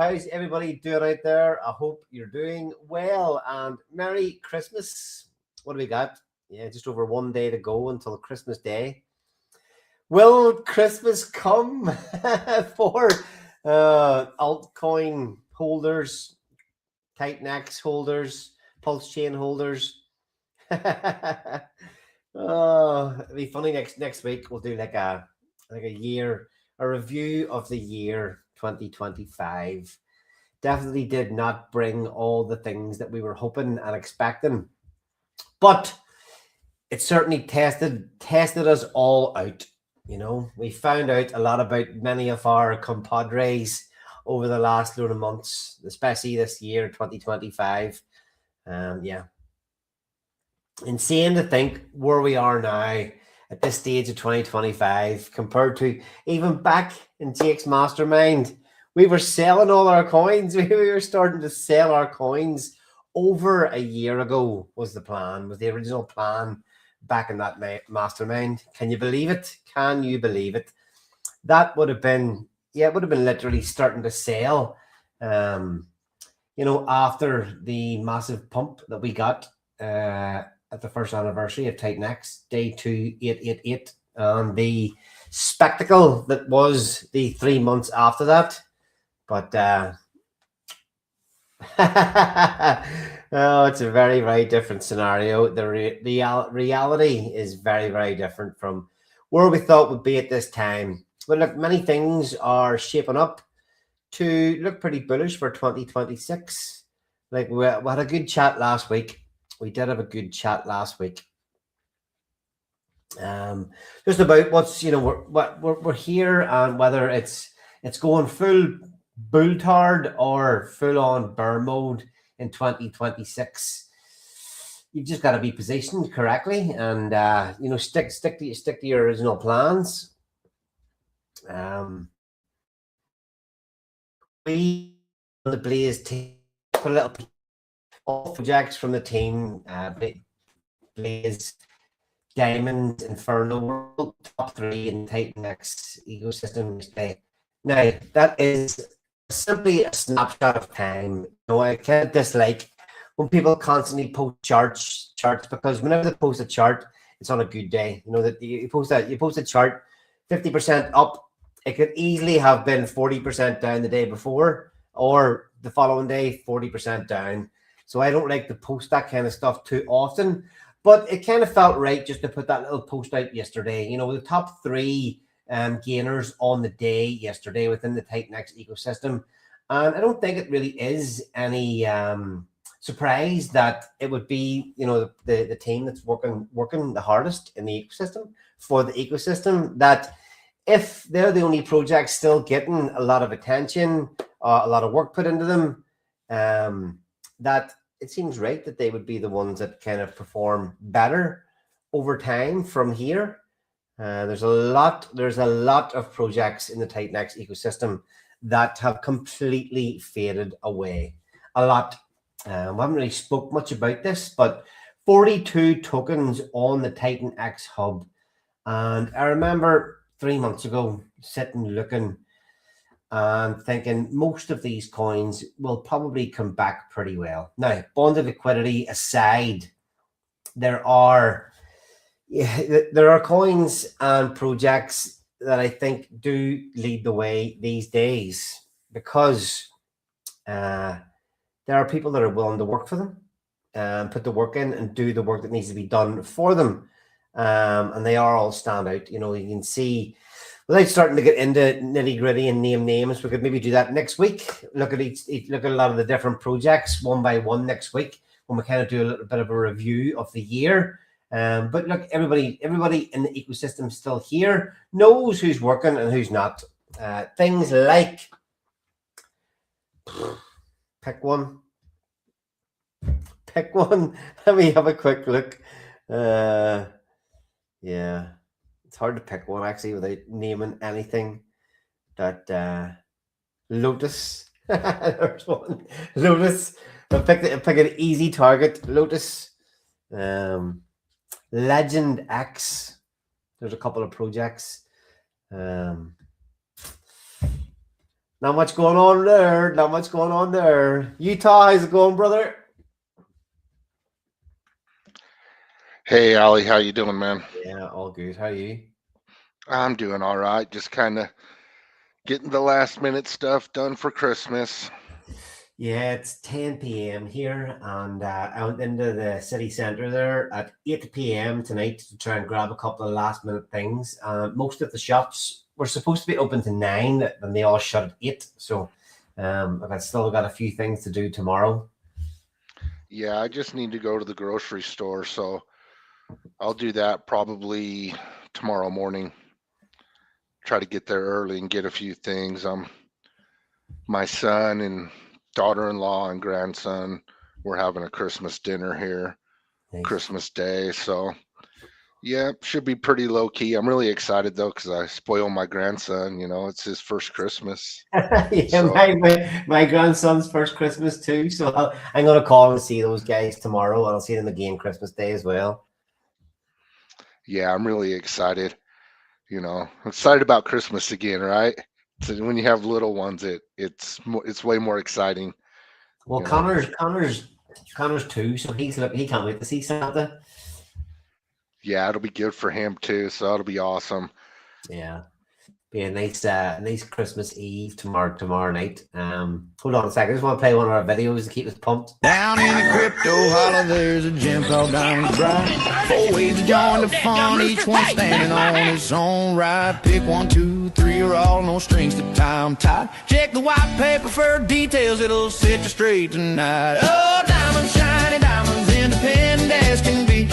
how's everybody doing out there? I hope you're doing well and Merry Christmas. What do we got? Yeah, just over 1 day to go until Christmas Day. Will Christmas come for altcoin holders, Titan X holders, Pulse Chain holders? Oh, it'll be funny next week. We'll do like a review of the year 2025. Definitely did not bring all the things that we were hoping and expecting, but it certainly tested us all out. You know, we found out a lot about many of our compadres over the last load of months, especially this year 2025. Yeah, insane to think where we are now at this stage of 2025 compared to even back in Jake's mastermind. We were selling all our coins. We were starting to sell our coins over a year ago was the original plan back in that mastermind. Can you believe it? Can you believe it? That would have been, it would have been literally starting to sell, after the massive pump that we got at the first anniversary of Titan X, day 2888, and the spectacle that was the 3 months after that. But oh, it's a very, very different scenario. The reality is very, very different from where we thought would be at this time. But look, many things are shaping up to look pretty bullish for 2026. Like we had a good chat last week. We did have a good chat last week. Just about what's we're here and whether it's going full bull-tard or full-on bear mode in 2026. You've just got to be positioned correctly and stick to your original plans. We the Blaze team put a little all projects from the team, Blaze, Diamond, Inferno, World, top 3 in Titan X ecosystem today. Now, that is simply a snapshot of time. I kind of dislike when people constantly post charts because whenever they post a chart, it's on a good day. That you post a chart 50% up, it could easily have been 40% down the day before, or the following day 40% down. So I don't like to post that kind of stuff too often, but it kind of felt right just to put that little post out yesterday. The top 3 gainers on the day yesterday within the Titan X ecosystem. And I don't think it really is any surprise that it would be, the team that's working the hardest in the ecosystem for the ecosystem, that if they're the only project still getting a lot of attention, a lot of work put into them, that it seems right that they would be the ones that kind of perform better over time from here. There's a lot of projects in the Titan X ecosystem that have completely faded away. A lot. We haven't really spoke much about this, but 42 tokens on the Titan X hub. And I remember 3 months ago sitting looking and thinking most of these coins will probably come back pretty well. Now, bonded liquidity aside, there are coins and projects that I think do lead the way these days because there are people that are willing to work for them and put the work in and do the work that needs to be done for them. And they are all stand out. You can see, without starting to get into nitty gritty and name names, we could maybe do that next week. Look at look at a lot of the different projects one by one next week when we kind of do a little bit of a review of the year. But look, everybody in the ecosystem still here knows who's working and who's not. Things like pick one. Let me have a quick look. Yeah, it's hard to pick one actually without naming anything. That Lotus. There's one. Lotus. I'll pick an easy target. Lotus. Legend X. There's a couple of projects. Not much going on there. Not much going on there. Utah, how's it going, brother? Hey, Ali, how you doing, man? Yeah, all good. How are you? I'm doing all right. Just kind of getting the last minute stuff done for Christmas. Yeah, it's 10 p.m. here, and I went into the city centre there at 8 p.m. tonight to try and grab a couple of last minute things. Most of the shops were supposed to be open to 9, and they all shut at 8. So I've still got a few things to do tomorrow. Yeah, I just need to go to the grocery store, so I'll do that probably tomorrow morning. Try to get there early and get a few things. My son and daughter-in-law and grandson, we're having a Christmas dinner here, Nice. Christmas Day, so yeah, should be pretty low key. I'm really excited though because I spoil my grandson. It's his first Christmas. Yeah, So my grandson's first Christmas too. So I'm going to call and see those guys tomorrow, and I'll see them again Christmas Day as well. yeah, I'm really excited. I'm excited about Christmas again, right? So when you have little ones, it's way more exciting. Well, You know. Connor's 2, so he can't wait to see Santa. Yeah, it'll be good for him too. So it'll be awesome. Yeah, be a nice Christmas Eve tomorrow night. Hold on a second. I just want to play one of our videos to keep us pumped. Down in the crypto holler, there's a gym called Diamond's Bright. 4 ways to join the fun, each one standing on its own right. Pick 1, 2, 3, or all, no strings to tie 'em tight. Check the white paper for details, it'll set you straight tonight. Oh, diamonds, shiny diamonds, independent as can be.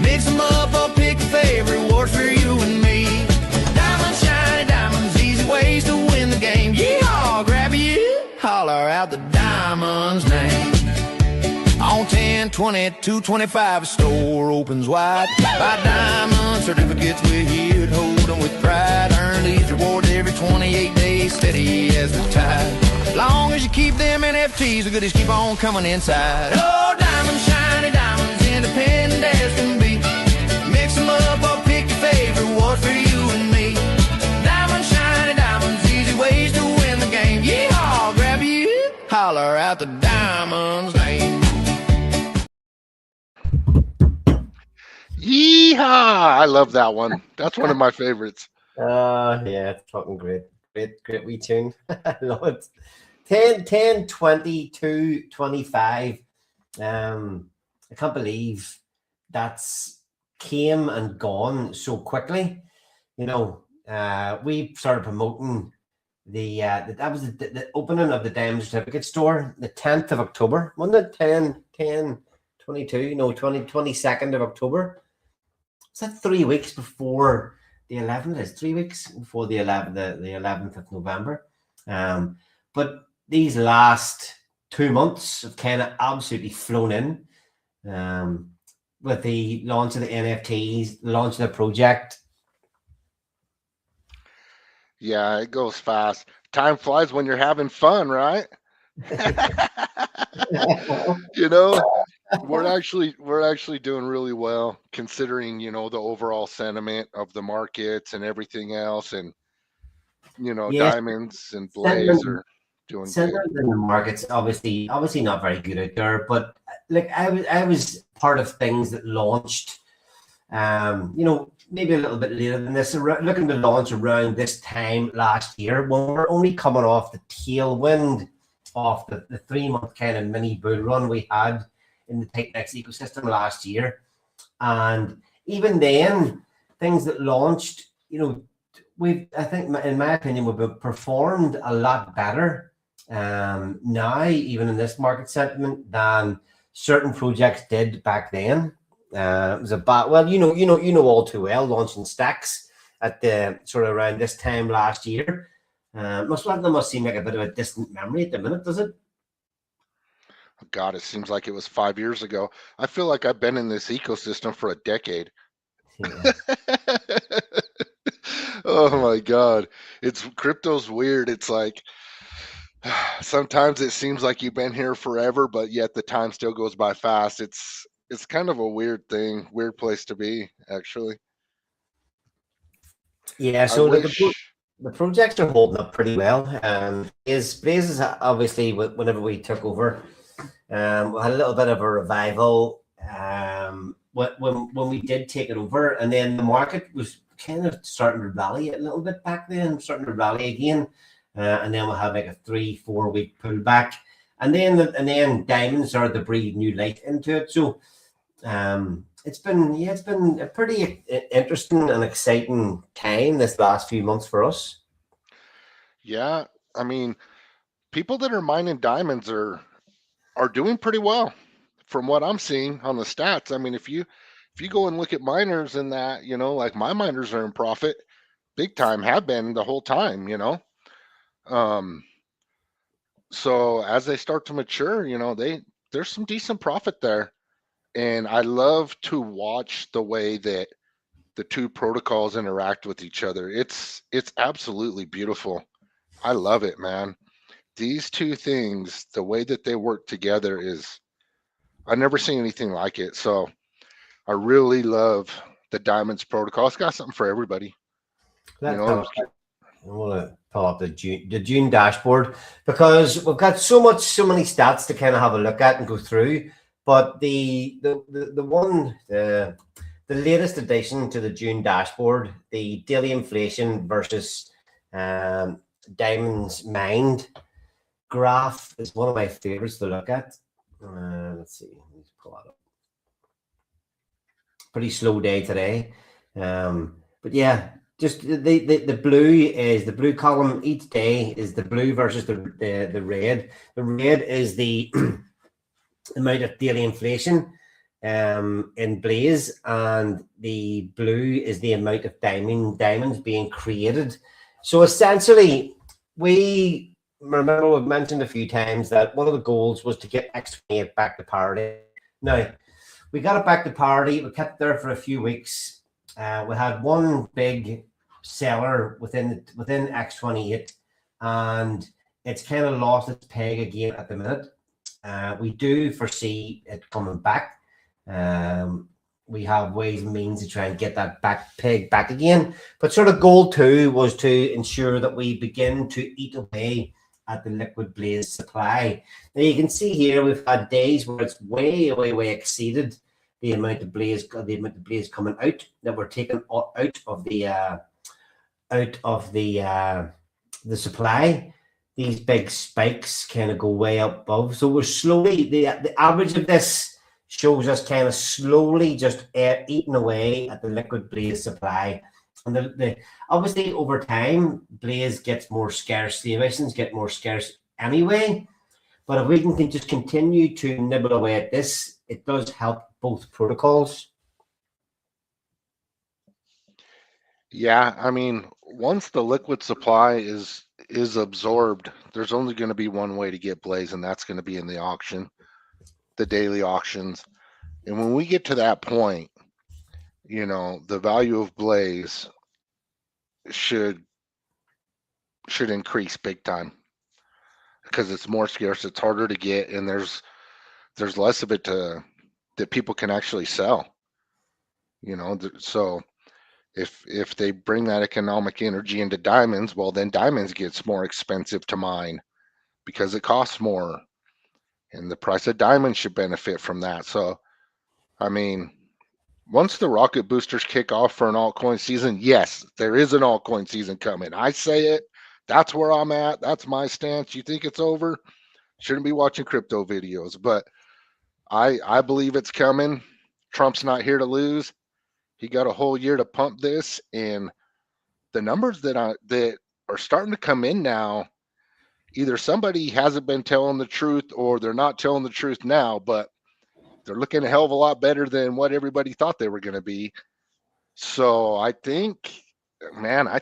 Mix 'em up or pick a favorite, works for you and me. Diamonds, shiny diamonds, easy ways to win the game. Yeehaw, grab you, holler out the diamond's name. On 10, 20, 225, a store opens wide. Buy diamond certificates, we're here to hold them with pride. Earn these rewards every 28 days, steady as the tide. Long as you keep them NFTs, the goodies keep on coming inside. Oh, diamonds, shiny diamonds, independent as can be. Mix them up or pick your favorite, what's for you and me. Diamonds, shiny diamonds, easy ways to win the game. Yeehaw, grab you, holler out the diamond's name. Yeehaw! I love that one. That's one of my favorites. Yeah, it's fucking great wee tune. I love it. 10, 22, 25. I can't believe that's came and gone so quickly. We started promoting that was the opening of the Diamond Certificate store, the 10th of October, wasn't it? 10, 22, no, 22nd of October. Is that 3 weeks before the 11th? It's 3 weeks before the 11th of November. But these last 2 months have kind of absolutely flown in, with the launch of the NFTs, the launch of the project. Yeah, it goes fast. Time flies when you're having fun, right? you know, we're actually doing really well considering, the overall sentiment of the markets and everything else, and Yes, diamonds and blaze sentiment are doing good. sentiment in the markets obviously not very good out there. But like I was part of things that launched, maybe a little bit later than this, looking to launch around this time last year when we're only coming off the tailwind of the 3 month kind of mini bull run we had in the Titnex ecosystem last year. And even then, things that launched, I think, in my opinion, we've performed a lot better now, even in this market sentiment, than certain projects did back then. It was well, all too well, launching stacks at the sort of around this time last year. Must seem like a bit of a distant memory at the minute, does it? God, it seems like it was 5 years ago. I feel like I've been in this ecosystem for a decade. Yeah. Oh my God. Crypto's weird. It's like sometimes it seems like you've been here forever, but yet the time still goes by fast. It's kind of a weird thing, weird place to be, actually. Yeah. I So like, wish. the projects are holding up pretty well. Blaze is obviously whenever we took over, we had a little bit of a revival when we did take it over, and then the market was kind of starting to rally a little bit back then, starting to rally again, and then we'll have like a 3-4 week pullback, and then diamonds are to breathe new life into it. So it's been a pretty interesting and exciting time this last few months for us. Yeah, I mean, people that are mining diamonds are doing pretty well from what I'm seeing on the stats. I mean, if you go and look at miners and that, like my miners are in profit big time, have been the whole time, Um, so as they start to mature, there's some decent profit there. And I love to watch the way that the two protocols interact with each other. It's absolutely beautiful. I love it, man. These two things, the way that they work together is I've never seen anything like it. So I really love the Diamonds protocol. It's got something for everybody. You Let's know, have I want to pull up the June dashboard because we've got so many stats to kind of have a look at and go through. But the latest addition to the June dashboard, the daily inflation versus diamonds mined graph, is one of my favorites to look at. Let's see, let's pull that up. Pretty slow day today, but yeah, just the blue column each day is the blue versus the red. The red is the amount of daily inflation in Blaze, and the blue is the amount of diamonds being created. So essentially, we remember we've mentioned a few times that one of the goals was to get X28 back to parity. Now, we got it back to parity. We kept it there for a few weeks. We had one big seller within X28, and it's kind of lost its peg again at the minute. We do foresee it coming back. We have ways and means to try and get that peg back again. But sort of goal 2 was to ensure that we begin to eat away at the liquid Blaze supply. Now you can see here we've had days where it's way exceeded the amount of Blaze coming out, that we're taking out of the supply. These big spikes kind of go way up above. So we're slowly, the average of this shows us kind of slowly just eating away at the liquid Blaze supply. And the obviously over time, Blaze gets more scarce. The emissions get more scarce anyway. But if we can just continue to nibble away at this, it does help both protocols. yeah, I mean, once the liquid supply is absorbed, there's only going to be one way to get Blaze, and that's going to be in the auction, the daily auctions. And when we get to that point, the value of Blaze should increase big time because it's more scarce, it's harder to get, and there's less of it that people can actually sell. So if they bring that economic energy into diamonds, well, then diamonds gets more expensive to mine because it costs more, and the price of diamonds should benefit from that. So I mean, once the rocket boosters kick off for an altcoin season, yes, there is an altcoin season coming. I say it. That's where I'm at. That's my stance. You think it's over? Shouldn't be watching crypto videos, but I believe it's coming. Trump's not here to lose. He got a whole year to pump this, and the numbers that are starting to come in now, either somebody hasn't been telling the truth or they're not telling the truth now, but they're looking a hell of a lot better than what everybody thought they were going to be. So I think, man, I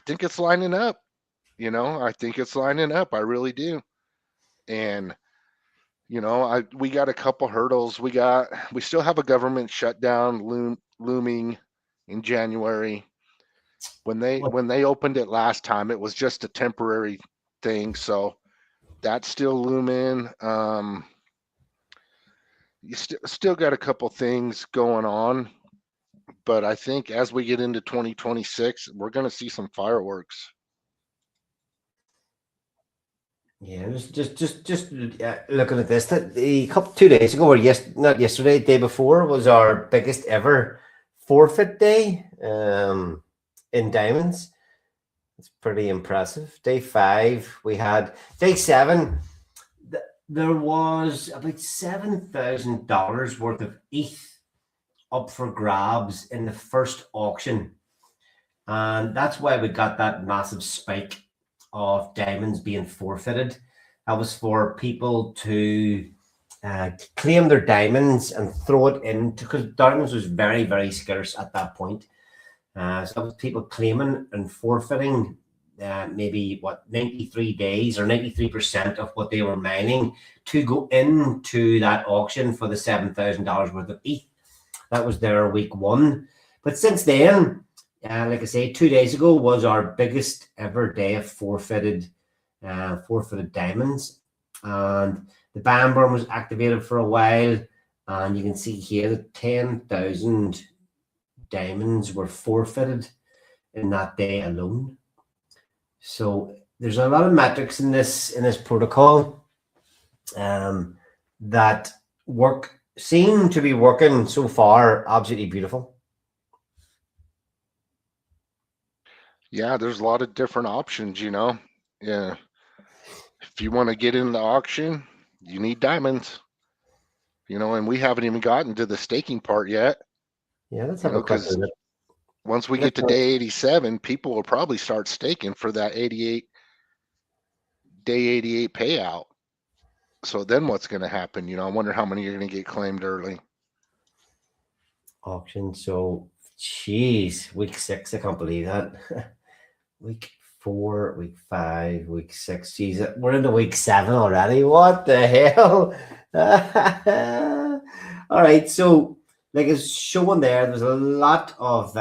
think it's lining up. I think it's lining up. I really do. And we got a couple hurdles. We still have a government shutdown looming in January. When they opened it last time, it was just a temporary thing. So that's still looming. You still got a couple things going on, but I think as we get into 2026, we're going to see some fireworks. Yeah, just looking at this, that the couple 2 days ago, or not yesterday, day before, was our biggest ever forfeit day in diamonds. It's pretty impressive. Day 5, we had day 7. There was about $7,000 worth of ETH up for grabs in the first auction, and that's why we got that massive spike of diamonds being forfeited. That was for people to claim their diamonds and throw it into, because diamonds was very, very scarce at that point. So that was people claiming and forfeiting maybe 93 days or 93% of what they were mining to go into that auction for the $7,000 worth of ETH. That was their week 1. But since then, like I say, 2 days ago was our biggest ever day of forfeited diamonds, and the ban burn was activated for a while, and you can see here that 10,000 diamonds were forfeited in that day alone. So there's a lot of metrics in this protocol that seem to be working so far. Absolutely beautiful. Yeah, there's a lot of different options, Yeah. If you want to get in the auction, you need diamonds. And we haven't even gotten to the staking part yet. Yeah, let's have a quick Because look. once we get to day 87, people will probably start staking for that day 88 payout. So then what's going to happen? I wonder how many are going to get claimed early. Auction. So, geez, week 6. I can't believe that. Week 4, week 5, week 6. Geez, we're into week 7 already. What the hell? All right. So, like it's showing there's a lot of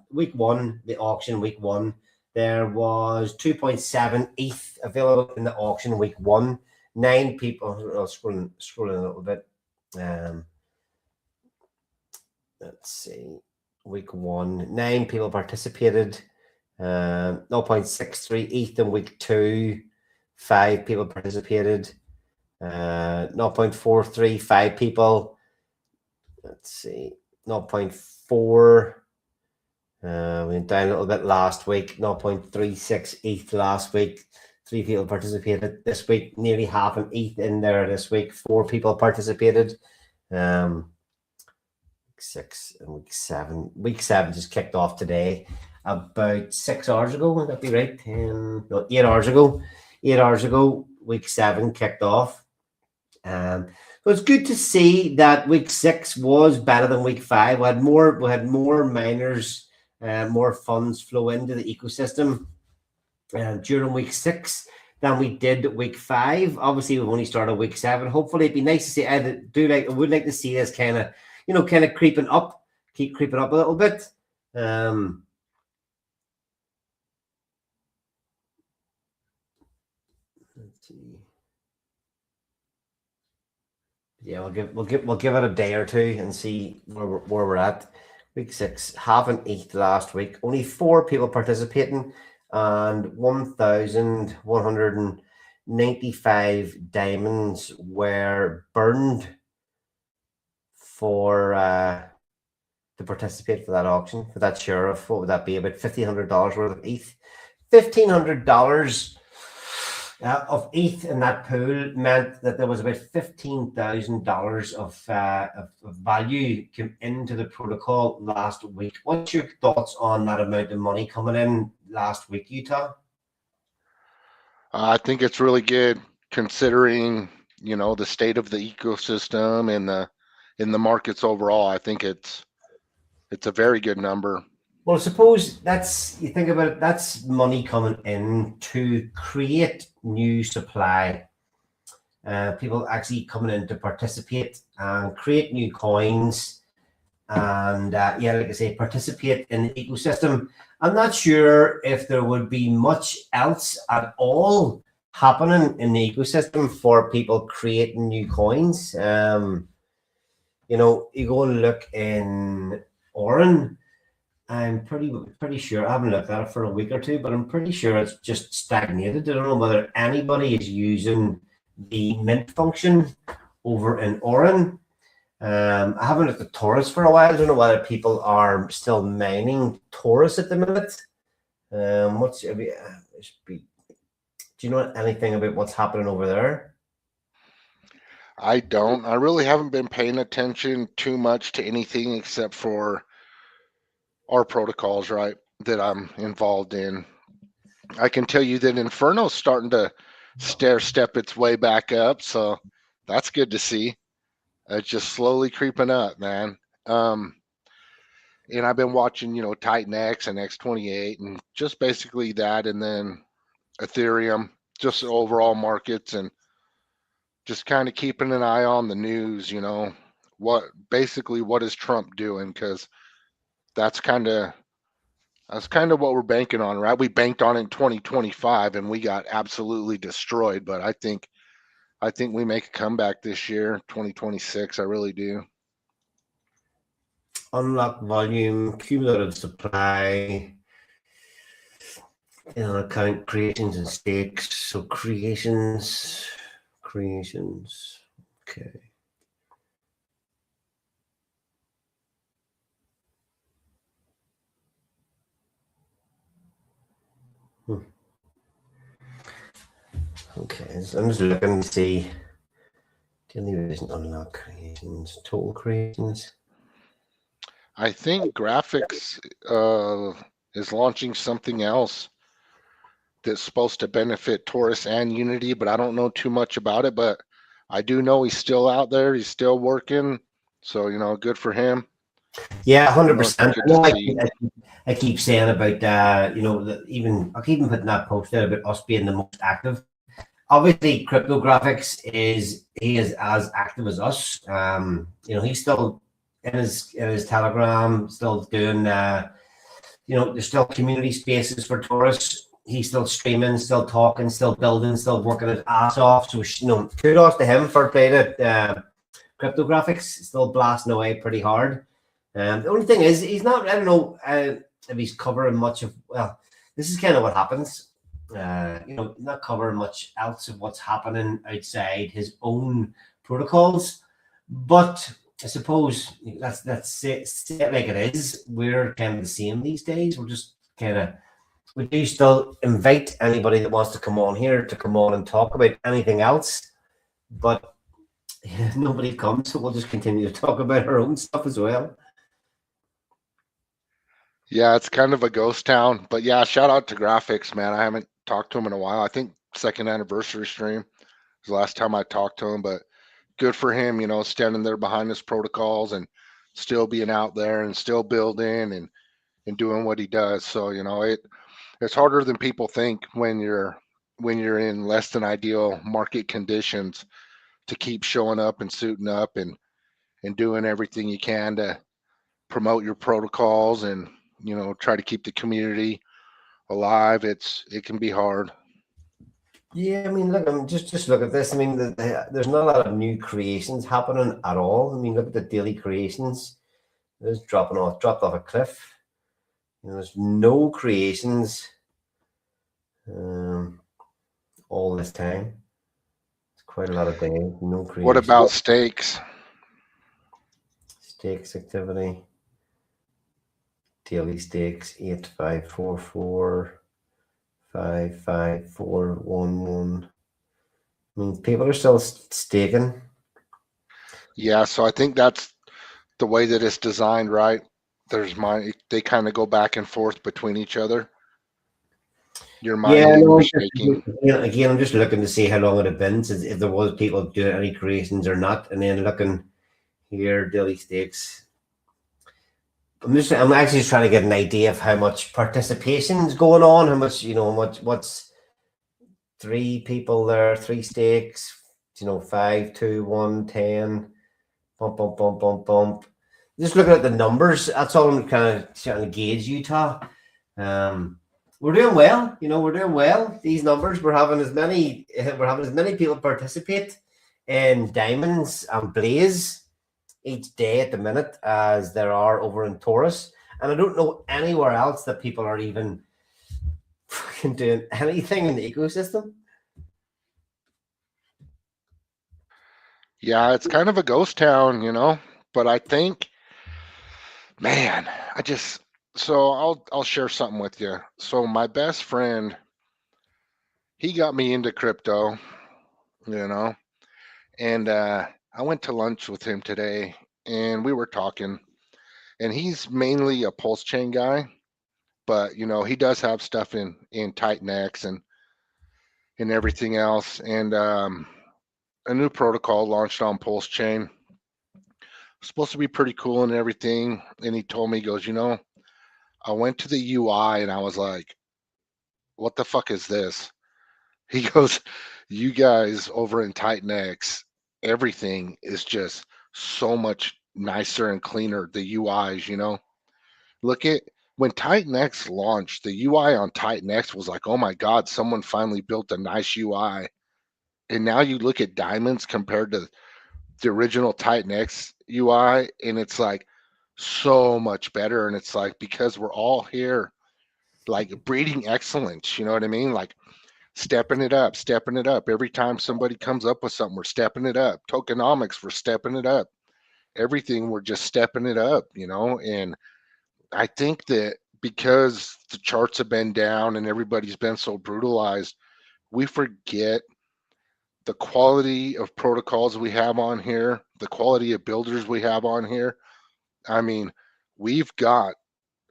week 1, the auction week 1. There was 2.7 ETH available in the auction week 1. 9 people. I'll scrolling a little bit. Let's see. Week 1, 9 people participated. 0.63 ETH in week 2. 5 people participated. 0.43, 5 people. Let's see. 0.4. We went down a little bit last week. 0.36 ETH last week. 3 people participated this week. Nearly half an ETH in there this week. 4 people participated. 6 and week 7. Week 7 just kicked off today, about 6 hours ago. Would that be right? 8 hours ago. 8 hours ago, week 7 kicked off. So it's good to see that week 6 was better than week 5. We had more miners, more funds flow into the ecosystem during week 6 than we did week 5. Obviously, we've only started week 7. Hopefully, it'd be nice to see. I would like to see this kind of creeping up, keep creeping up a little bit. Let's see. Yeah, we'll give it a day or two and see where we're at. Week 6, half an ETH last week. Only 4 people participating, and 1,195 diamonds were burned for to participate for that auction, for that share of, what would that be, about $1,500 worth of ETH. $1,500 of ETH in that pool meant that there was about $15,000 of value came into the protocol last week. What's your thoughts on that amount of money coming in last week, Utah? I think it's really good considering, the state of the ecosystem and in the markets overall. I think it's a very good number. Well, suppose you think about it, that's money coming in to create new supply. People actually coming in to participate and create new coins and, like I say, participate in the ecosystem. I'm not sure if there would be much else at all happening in the ecosystem for people creating new coins. You go and look in Orin. I'm pretty sure. I haven't looked at it for a week or two, but I'm pretty sure it's just stagnated. I don't know whether anybody is using the mint function over in Orin. I haven't looked at Taurus for a while. I don't know whether people are still mining Taurus at the minute. Do you know anything about what's happening over there? I don't. I really haven't been paying attention too much to anything except for our protocols, right, that I'm involved in. I can tell you that Inferno's starting to stair step its way back up, so that's good to see. It's just slowly creeping up, man. And I've been watching, Titan X and X28 and just basically that, and then Ethereum, just overall markets, and just kind of keeping an eye on the news, what is Trump doing? Because that's kind of what we're banking on, right? We banked on it in 2025 and we got absolutely destroyed, but I think we make a comeback this year, 2026. I really do. Unlock volume, cumulative supply, account creations and stakes. So creations. Okay. Okay, so I'm just looking to see. Daily revision, unlock creations, total creations. I think graphics is launching something else that's supposed to benefit Taurus and Unity, but I don't know too much about it. But I do know he's still out there. He's still working. So, good for him. Yeah, 100%. I keep saying about, I keep even putting that post out about us being the most active. Obviously, cryptographics he is as active as us. He's still in his Telegram, still doing, there's still community spaces for Taurus. He's still streaming, still talking, still building, still working his ass off. So, kudos to him for playing it. Cryptographics still blasting away pretty hard. The only thing is, he's not, I don't know if he's covering much of, well, this is kind of what happens. Not covering much else of what's happening outside his own protocols. But I suppose that's it like it is. We're kind of the same these days. We're just we do still invite anybody that wants to come on here to come on and talk about anything else. But nobody comes, so we'll just continue to talk about our own stuff as well. Yeah, it's kind of a ghost town. But yeah, shout out to Graphics, man. I haven't talked to him in a while. I think second anniversary stream was the last time I talked to him, but good for him, standing there behind his protocols and still being out there and still building and doing what he does. So, it's harder than people think when you're in less than ideal market conditions to keep showing up and suiting up and doing everything you can to promote your protocols and, try to keep the community alive. It can be hard. Yeah, I mean, look, I'm just look at this. I mean, there's not a lot of new creations happening at all. I mean, look at the daily creations. It's dropped off a cliff. There's no creations all this time. It's quite a lot of days. No creations. What about stakes? Stakes activity. Daily stakes 8,544. 5,5,4,1,1. I mean, people are still staking. Yeah, so I think that's the way that it's designed, right? They kind of go back and forth between each other. You're mining and you're staking. Again, I'm just looking to see how long it had been since if there was people doing any creations or not, and then looking here, daily stakes. I'm actually just trying to get an idea of how much participation is going on, how much, what's 3 people there, 3 stakes, 5, 2, 1, 10, bump. Just looking at the numbers, that's all I'm kind of trying to gauge, Utah. We're doing well, we're doing well. These numbers, we're having as many people participate in Diamonds and Blaze each day at the minute as there are over in Taurus. And I don't know anywhere else that people are even fucking doing anything in the ecosystem. Yeah, it's kind of a ghost town, but I think, man, so I'll share something with you. So my best friend, he got me into crypto, you know, and I went to lunch with him today and we were talking, and he's mainly a pulse chain guy, but he does have stuff in Titanx and everything else. And a new protocol launched on pulse chain, supposed to be pretty cool and everything. And he told me, he goes, I went to the UI and I was like, what the fuck is this? He goes, you guys over in Titan X, everything is just so much nicer and cleaner. The UIs. Look at when Titan X launched, the UI on Titan X was like, oh my God, someone finally built a nice UI. And now you look at diamonds compared to the original Titan X UI, and it's like so much better. And it's like, because we're all here like breeding excellence, you know what I mean? Like stepping it up, stepping it up. Every time somebody comes up with something, we're stepping it up. Tokenomics, we're stepping it up. Everything, we're just stepping it up, And I think that because the charts have been down and everybody's been so brutalized, we forget the quality of protocols we have on here, the quality of builders we have on here. I mean, we've got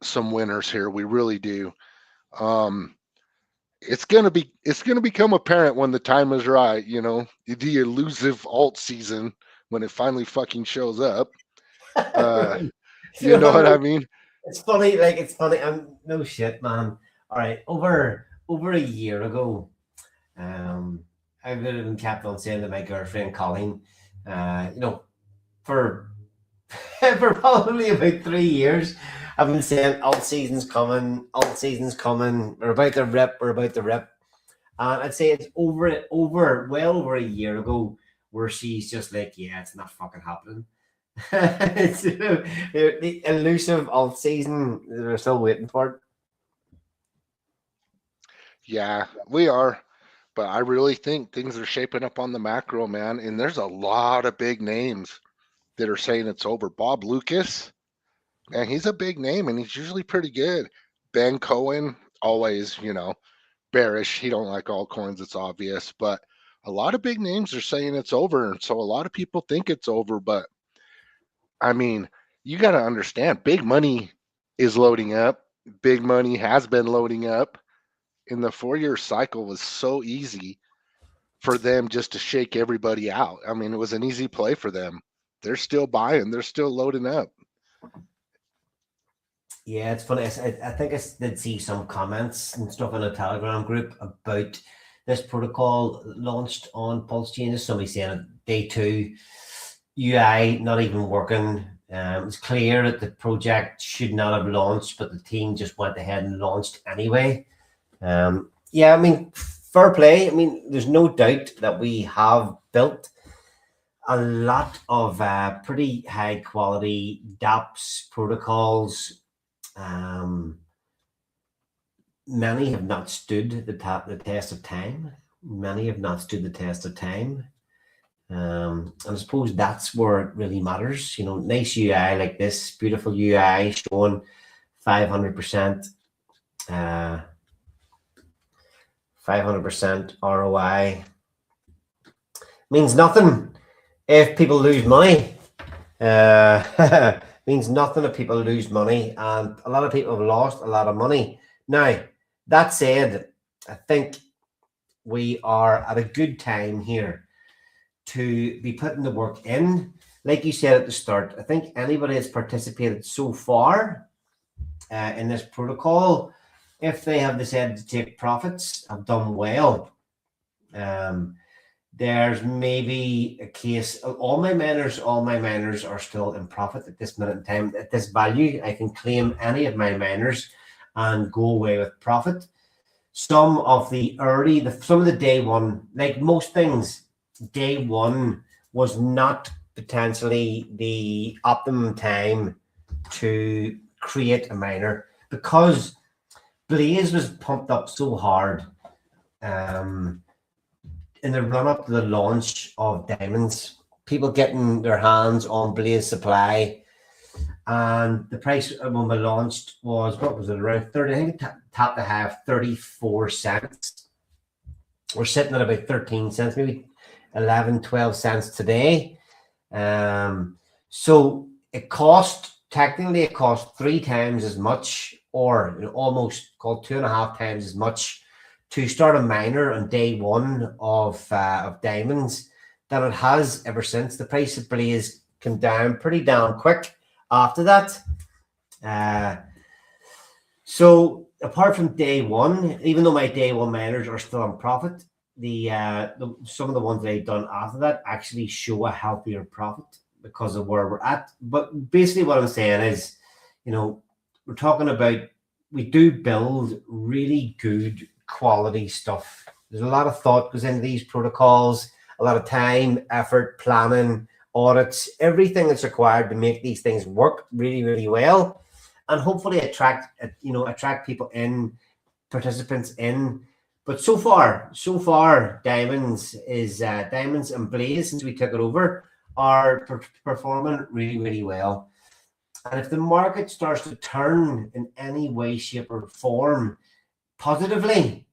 some winners here. We really do. Um, it's gonna become apparent when the time is right, the elusive alt season when it finally fucking shows up. You know what I mean? It's funny, like it's funny. No shit, man. All right, over a year ago, I would have been kept on saying to my girlfriend Colleen, for for probably about 3 years, I've been saying alt season's coming, alt season's coming. We're about to rip, we're about to rip. And I'd say it's well over a year ago where she's just like, yeah, it's not fucking happening. It's the elusive alt season. We're still waiting for it. Yeah, we are. But I really think things are shaping up on the macro, man. And there's a lot of big names that are saying it's over. Bob Lucas, man, he's a big name and he's usually pretty good. Ben Cohen, always, bearish. He don't like altcoins, it's obvious. But a lot of big names are saying it's over. And so a lot of people think it's over. But I mean, you got to understand, big money is loading up. Big money has been loading up. And the 4-year cycle was so easy for them just to shake everybody out. I mean, it was an easy play for them. They're still buying. They're still loading up. Yeah, it's funny. I think I did see some comments and stuff in a Telegram group about this protocol launched on Pulse Chain. Somebody saying day 2 UI not even working. It's clear that the project should not have launched, but the team just went ahead and launched anyway. Yeah, I mean, fair play. I mean, there's no doubt that we have built a lot of pretty high quality dApps protocols. Many have not stood the test of time. Many have not stood the test of time. And I suppose that's where it really matters. Nice UI like this, beautiful UI showing 500%, 500% ROI means nothing if people lose money. Means nothing if people lose money, and a lot of people have lost a lot of money. Now, that said, I think we are at a good time here to be putting the work in. Like you said at the start, I think anybody that's participated so far in this protocol, if they have decided to take profits, have done well. There's maybe a case, all my miners are still in profit at this minute in time. At this value, I can claim any of my miners and go away with profit. Some of the day one, like most things, day one was not potentially the optimum time to create a miner because Blaze was pumped up so hard in the run up to the launch of diamonds. People getting their hands on Blaze supply, and the price when we launched was what was it around 30? I think it tapped to have 34 cents. We're sitting at about 13 cents, maybe 11, 12 cents today. So it technically it cost 3 times as much, or almost called 2.5 times as much to start a miner on day one of diamonds than it has ever since. The price of Blaze came down pretty damn quick after that. So apart from day one, even though my day one miners are still on profit, some of the ones they've done after that actually show a healthier profit because of where we're at. But basically what I'm saying is, we're talking about, we do build really good quality stuff. There's a lot of thought goes into these protocols, a lot of time, effort, planning, audits, everything that's required to make these things work really, really well, and hopefully attract people in, participants in. But so far, Diamonds and Blaze, since we took it over, are performing really, really well. And if the market starts to turn in any way, shape, or form positively,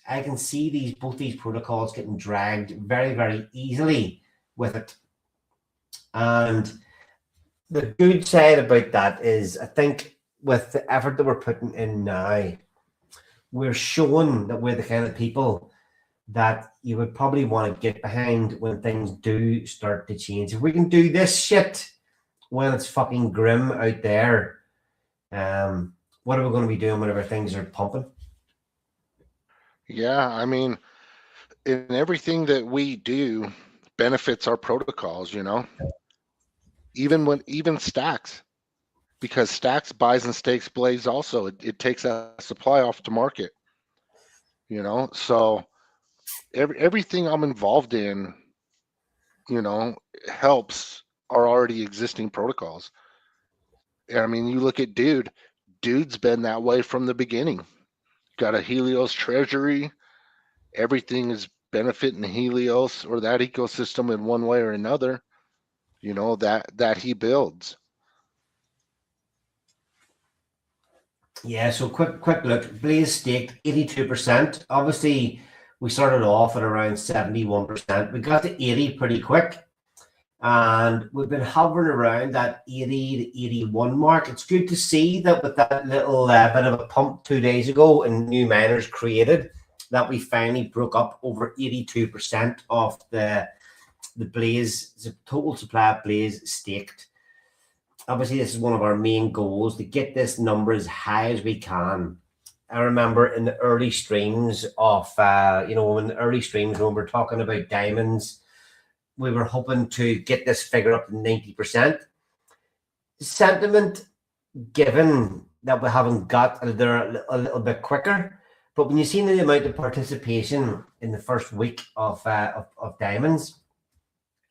I can see both these protocols getting dragged very, very easily with it. And the good side about that is, I think with the effort that we're putting in now, we're showing that we're the kind of people that you would probably want to get behind when things do start to change. If we can do this shit when it's fucking grim out there, what are we going to be doing whenever things are pumping? Yeah, I mean, in everything that we do benefits our protocols, even Stacks, because Stacks buys and stakes Blaze also. It takes a supply off the market, so everything I'm involved in, helps our already existing protocols. I mean, you look at Dude's been that way from the beginning. Got a Helios treasury. Everything is benefiting Helios or that ecosystem in one way or another, that he builds. Yeah, so quick look. Blaze staked 82%. Obviously, we started off at around 71%. We got to 80 pretty quick, and we've been hovering around that 80 to 81 mark. It's good to see that with that little bit of a pump 2 days ago and new miners created, that we finally broke up over 82% of the Blaze, the total supply of Blaze staked. Obviously, this is one of our main goals, to get this number as high as we can. I remember in the early streams of, when we're talking about diamonds, we were hoping to get this figure up to 90%. Sentiment given that we haven't got there a little bit quicker, but when you see the amount of participation in the first week of diamonds,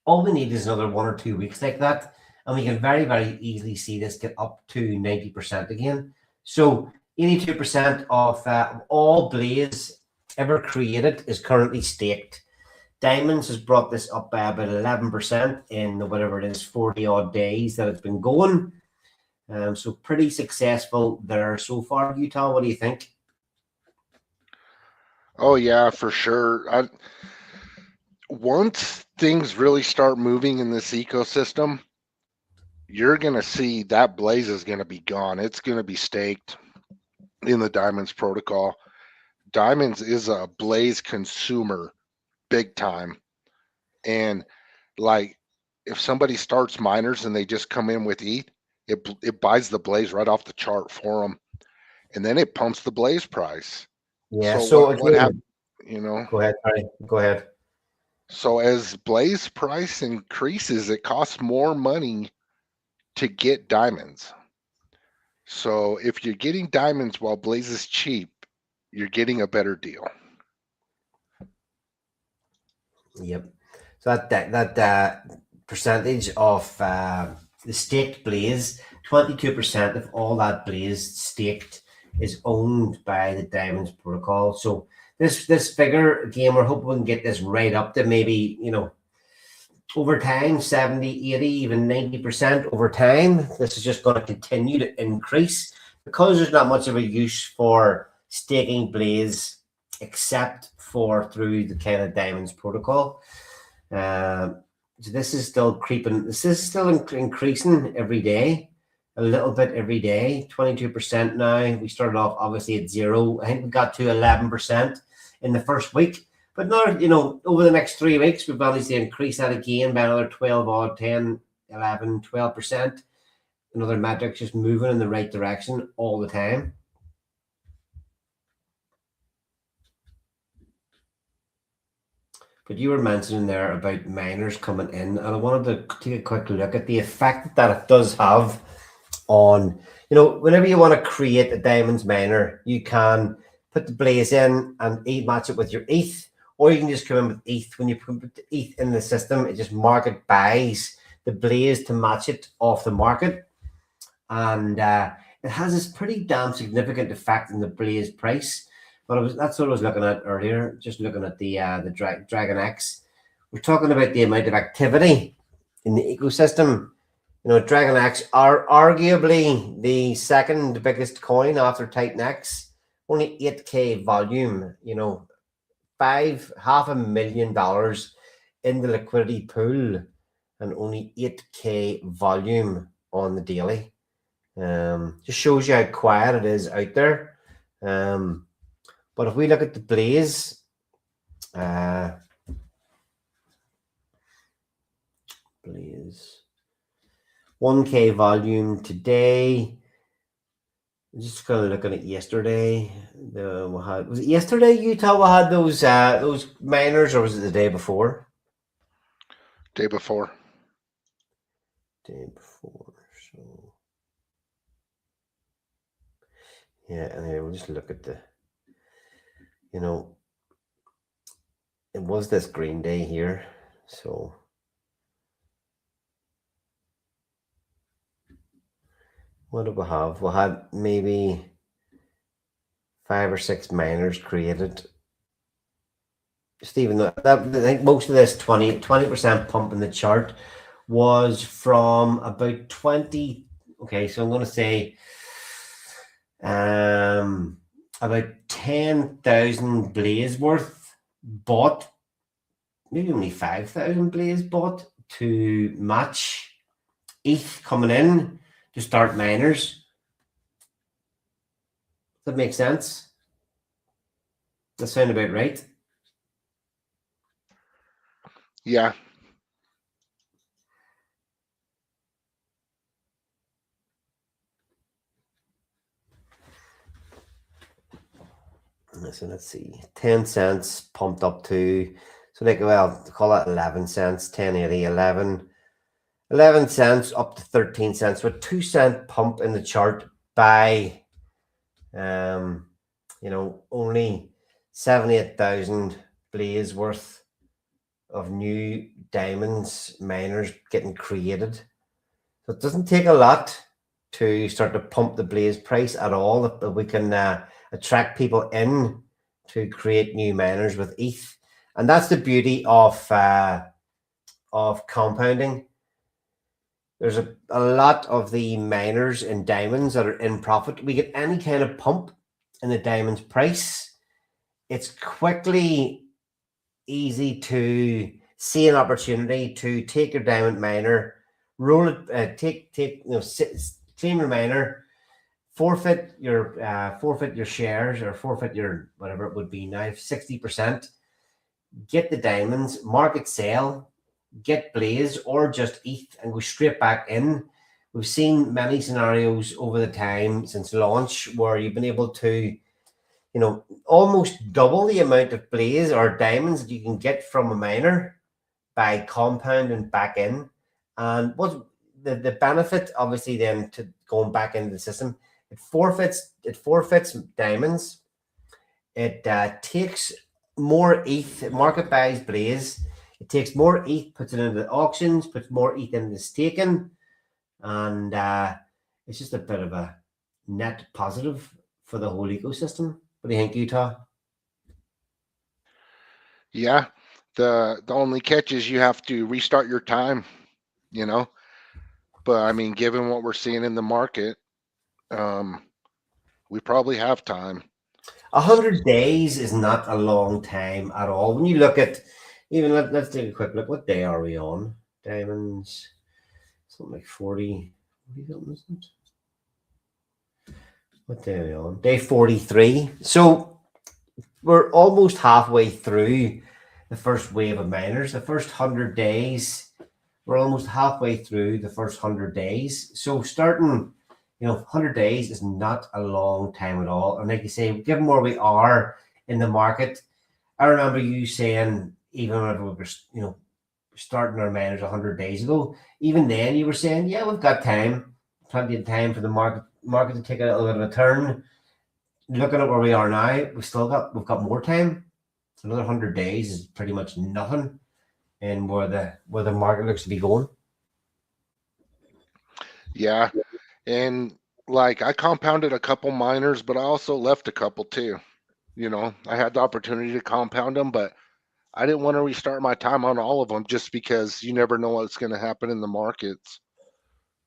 all we need is another 1 or 2 weeks like that, and we can very, very easily see this get up to 90% again. So 82% of all Blaze ever created is currently staked. Diamonds has brought this up by about 11% in whatever it is, 40 odd days that it's been going. So pretty successful there so far. Utah, what do you think? Oh yeah, for sure. Once things really start moving in this ecosystem, you're going to see that Blaze is going to be gone. It's going to be staked in the Diamonds protocol. Diamonds is a Blaze consumer big time. And like, if somebody starts miners and they just come in with ETH, it buys the Blaze right off the chart for them. And then it pumps the Blaze price. Yeah. So what happened, Go ahead. Sorry. Go ahead. So as Blaze price increases, it costs more money to get diamonds. So if you're getting diamonds while Blaze is cheap, you're getting a better deal. Yep. So that percentage of the staked blaze, 22% of all that blaze staked is owned by the Diamonds protocol. So this figure, again, we're hoping we can get this right up to maybe, over time, 70, 80, even 90% over time. This is just going to continue to increase because there's not much of a use for staking blaze except for through the kind of Diamonds protocol. So this is still creeping. This is still increasing every day, a little bit every day, 22% now. We started off obviously at 0. I think we got to 11% in the first week. But now, over the next 3 weeks, we've managed to increase that again by another 12 odd, 10, 11, 12%. Another metrics just moving in the right direction all the time. But you were mentioning there about miners coming in, and I wanted to take a quick look at the effect that it does have on, whenever you want to create a Diamonds miner, you can put the blaze in and match it with your ETH, or you can just come in with ETH. When you put the ETH in the system, it just market buys the blaze to match it off the market. And it has this pretty damn significant effect in the blaze price. But that's what I was looking at earlier, just looking at the Dragon X. We're talking about the amount of activity in the ecosystem. Dragon X are arguably the second biggest coin after Titan X. Only 8K volume, $500,000 in the liquidity pool, and only 8K volume on the daily. Just shows you how quiet it is out there. But if we look at the blaze, blaze 1K volume today. I'm just kind of looking at yesterday. Was it yesterday, Utah? We had those miners, or was it the day before? Day before. Day before. So yeah, anyway, we'll just look at the. It was this green day here, so what do we have? We had maybe 5 or 6 miners created. Just even though I think most of this 20% pump in the chart was from about 20. Okay, so I'm going to say about 10,000 blaze worth bought, maybe only 5,000 blaze bought to match ETH coming in to start miners. Does that make sense? That sound about right? Yeah. So let's see, 10 cents pumped up to, so call that 11 cents, 1080, 11 cents up to 13 cents. So a 2 cent pump in the chart by, only 78,000 blaze worth of new Diamonds miners getting created. So it doesn't take a lot to start to pump the blaze price at all. If we can attract people in to create new miners with ETH, and that's the beauty of compounding. There's a lot of the miners in Diamonds that are in profit. We get any kind of pump in the Diamonds price, it's quickly easy to see an opportunity to take your diamond miner, roll it, claim your miner, forfeit your shares, or forfeit your whatever it would be now, 60%, get the diamonds, market sell, get blaze or just ETH, and go straight back in. We've seen many scenarios over the time since launch where you've been able to almost double the amount of blaze or diamonds that you can get from a miner by compounding back in. And what's the benefit, obviously, then to going back into the system? It forfeits diamonds. It takes more ETH. It market buys blaze. It takes more ETH, puts it into the auctions, puts more ETH into the staking, and it's just a bit of a net positive for the whole ecosystem. What do you think, Utah? Yeah. The only catch is you have to restart your time, you know. But I mean, given what we're seeing in the market, um, we probably have time. 100 days is not a long time at all. When you look at, even let's take a quick look. What day are we on? Diamonds, something like 40, 40 something, isn't it? What day are we on? Day 43. So we're almost halfway through the first wave of miners. The first 100 days, we're almost halfway through the first 100 days. So starting, 100 days is not a long time at all. And like you say, given where we are in the market, I remember you saying, even when we were, starting our miners 100 days ago, even then you were saying, yeah, we've got time, plenty of time for the market to take a little bit of a turn. Looking at where we are now, we've got more time. Another 100 days is pretty much nothing, and where the market looks to be going. Yeah. And like I compounded a couple miners, but I also left a couple too. I had the opportunity to compound them, but I didn't want to restart my time on all of them just because you never know what's going to happen in the markets.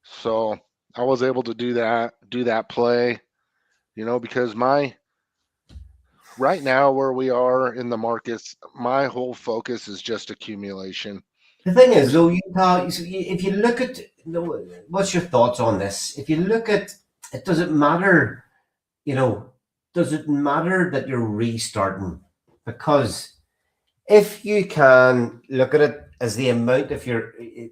So I was able to do that play, because right now where we are in the markets, my whole focus is just accumulation. The thing is, Just though, Utah, if you look at, what's your thoughts on this? If you look at it, does it matter? You know, does it matter that you're restarting? Because if you can look at it as the amount, if you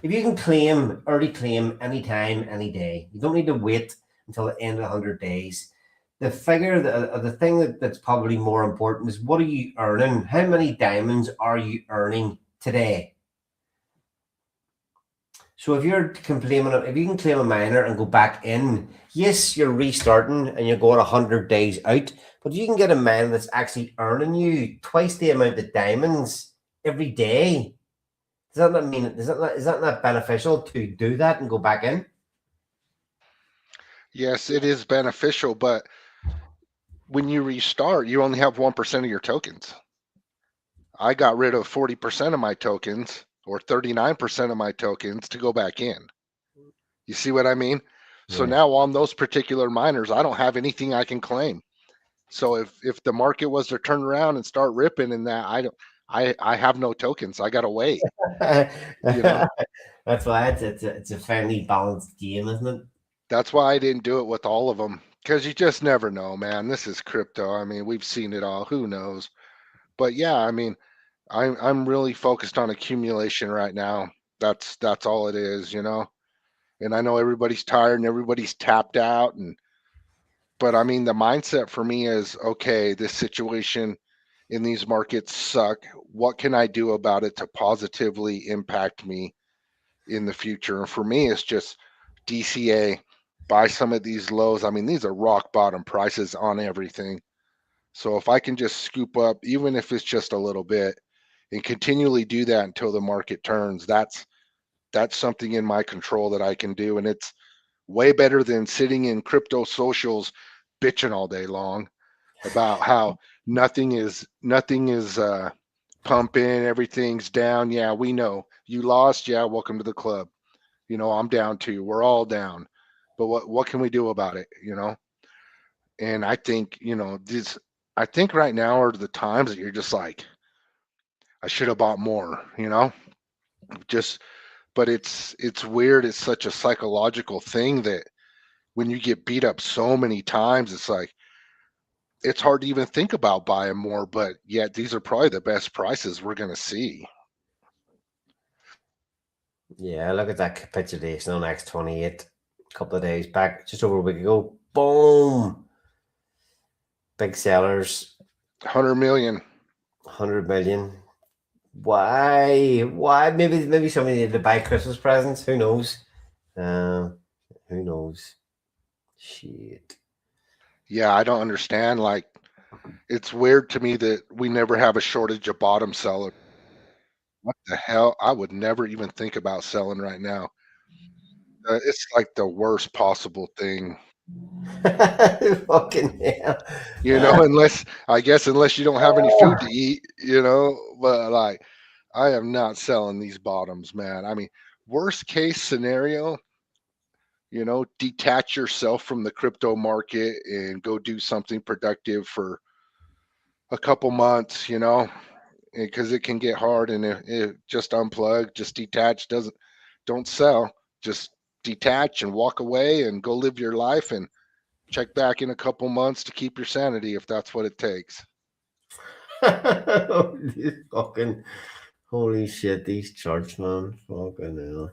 can claim early claim anytime, any day, you don't need to wait until the end of 100 days. The figure, the thing that's probably more important is, what are you earning? How many diamonds are you earning today? So if you can claim a miner and go back in, yes, you're restarting and you're going 100 days out. But if you can get a miner that's actually earning you twice the amount of diamonds every day, does that not mean is that not beneficial to do that and go back in? Yes, it is beneficial, but when you restart, you only have 1% of your tokens. I got rid of 40% of my tokens or 39% of my tokens to go back in. You see what I mean? So Yeah. now on those particular miners, I don't have anything I can claim. So if the market was to turn around and start ripping in that, I have no tokens. I gotta wait. You know, That's why it's a fairly balanced game, isn't it? that's why I didn't do it with all of them because you just never know, man. This is crypto. I mean, we've seen it all. Who knows? But yeah, I mean, I'm really focused on accumulation right now. That's all it is. And I know everybody's tired and everybody's tapped out, but I mean, the mindset for me is okay. This situation in these markets suck. What can I do about it to positively impact me in the future? And for me, it's just DCA, buy some of these lows. I mean, these are rock bottom prices on everything. So if I can just scoop up, even if it's just a little bit, and continually do that until the market turns, that's something in my control that I can do. And it's way better than sitting in crypto socials bitching all day long about how nothing is pumping, everything's down. Yeah, we know. You lost, yeah, welcome to the club. I'm down too. We're all down. But what can we do about it? And I think, this I think right now are the times that you're just like, I should have bought more. Just but it's weird. It's such a psychological thing that when you get beat up so many times, it's like it's hard to even think about buying more, but yet these are probably the best prices we're gonna see. Yeah, look at that capitulation on X28 a couple of days back, just over a week ago. Boom! Big sellers, 100 million. 100 million. Why? Why? Maybe somebody needed to buy Christmas presents. Who knows? Uh, who knows? Shit. Yeah, I don't understand. Like, it's weird to me that we never have a shortage of bottom sellers. What the hell? I would never even think about selling right now. It's like the worst possible thing, Fucking hell. unless you don't have any food to eat, but like I am not selling these bottoms, man. I mean, worst case scenario, detach yourself from the crypto market and go do something productive for a couple months, because it can get hard, and it just unplug, just detach, don't sell, just detach and walk away and go live your life and check back in a couple months to keep your sanity if that's what it takes. These fucking holy shit, these charts, man. Fucking hell.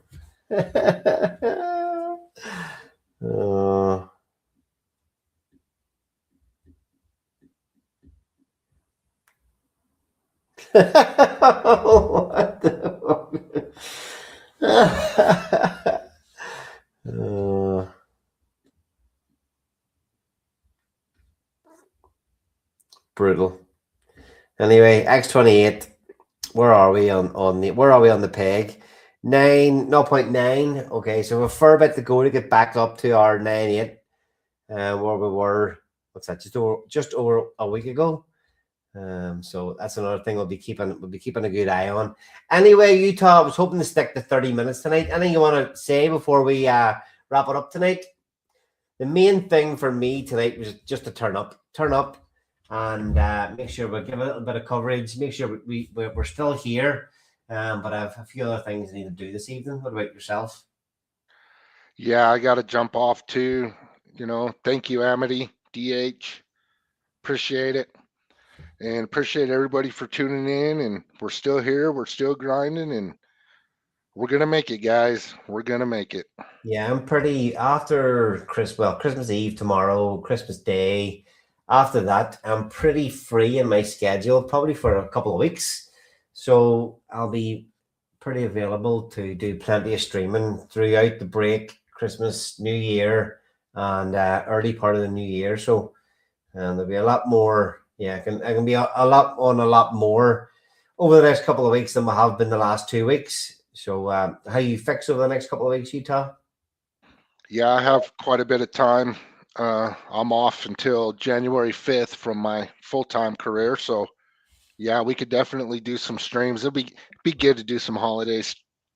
uh, what the fuck? Brutal. Anyway, X28. Where are we on the peg? 0.9. Okay, so we're a fair bit to go to get back up to our 9.8, where we were. What's that? Just over a week ago. So that's another thing we'll be keeping a good eye on. Anyway, Utah, I was hoping to stick to 30 minutes tonight. Anything you want to say before we wrap it up tonight? The main thing for me tonight was just to turn up, and make sure we give a little bit of coverage. Make sure we're still here, but I have a few other things I need to do this evening. What about yourself? Yeah, I got to jump off too. Thank you, Amity, DH. Appreciate it. And appreciate everybody for tuning in. And we're still here. We're still grinding. And we're going to make it, guys. We're going to make it. Yeah, I'm pretty after Christmas Eve tomorrow, Christmas Day. After that, I'm pretty free in my schedule, probably for a couple of weeks. So I'll be pretty available to do plenty of streaming throughout the break, Christmas, New Year, and early part of the new year. So there'll be a lot more. Yeah, I can be a lot more over the next couple of weeks than we have been the last 2 weeks. So how you fix over the next couple of weeks, Utah? Yeah, I have quite a bit of time. I'm off until January 5th from my full-time career. So yeah, we could definitely do some streams. It'll be good to do some holiday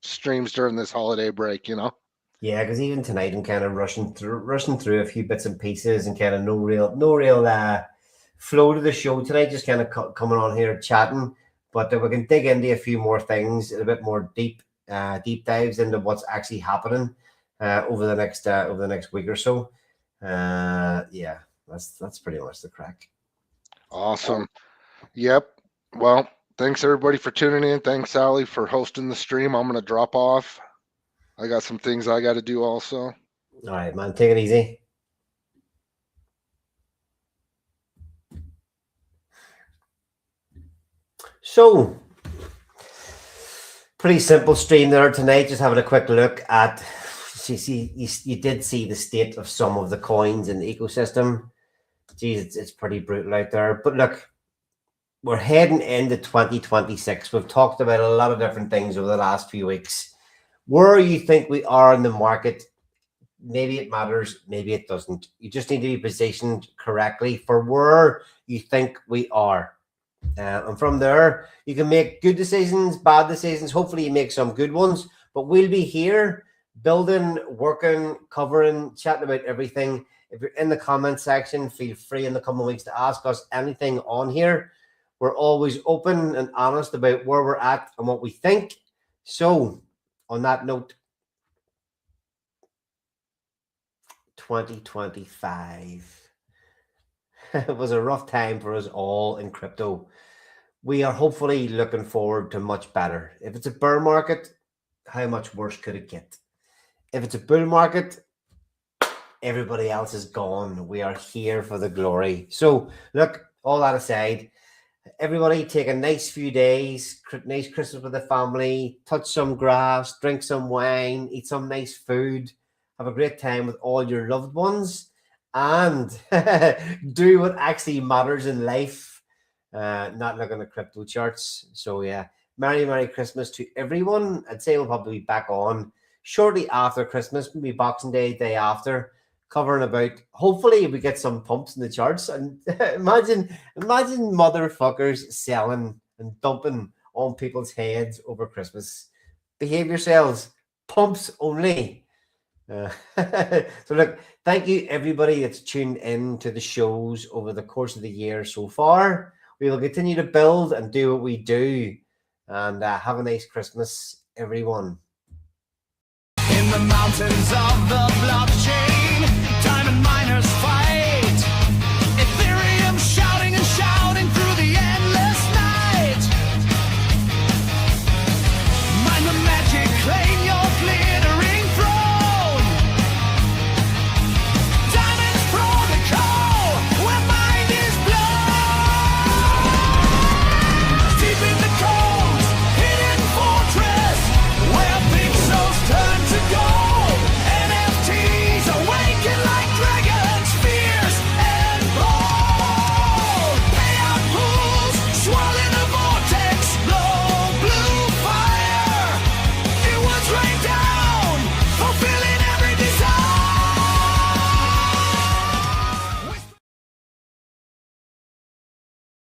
streams during this holiday break, Yeah, because even tonight I'm kind of rushing through a few bits and pieces, and kind of no real flow to the show tonight. Just kind of coming on here chatting, but we can dig into a few more things, a bit more deep dives into what's actually happening over the next week or so. Yeah, that's pretty much the crack. Awesome. Yep. Well, thanks everybody for tuning in. Thanks, Sally, for hosting the stream. I'm going to drop off. I got some things I got to do also. All right, man. Take it easy. So, pretty simple stream there tonight. Just having a quick look at. You did see the state of some of the coins in the ecosystem. Geez, it's pretty brutal out there. But look, we're heading into 2026. We've talked about a lot of different things over the last few weeks. Where you think we are in the market, maybe it matters, maybe it doesn't. You just need to be positioned correctly for where you think we are. And from there, you can make good decisions, bad decisions. Hopefully you make some good ones. But we'll be here building, working, covering, chatting about everything. If you're in the comment section, feel free in the coming weeks to ask us anything on here. We're always open and honest about where we're at and what we think. So, on that note, 2025. It was a rough time for us all in crypto. We are hopefully looking forward to much better. If it's a bear market, how much worse could it get? If it's a bull market, everybody else is gone. We are here for the glory. So, look, all that aside, everybody take a nice few days, nice Christmas with the family, touch some grass, drink some wine, eat some nice food, have a great time with all your loved ones, and do what actually matters in life, not looking at crypto charts. So, yeah, Merry Christmas to everyone. I'd say we'll probably be back on shortly after Christmas, maybe Boxing Day, day after, covering about, hopefully we get some pumps in the charts. And imagine motherfuckers selling and dumping on people's heads over Christmas. Behave yourselves. Pumps only. So look, thank you everybody that's tuned in to the shows over the course of the year so far. We will continue to build and do what we do. And have a nice Christmas, everyone. In the mountains of the blood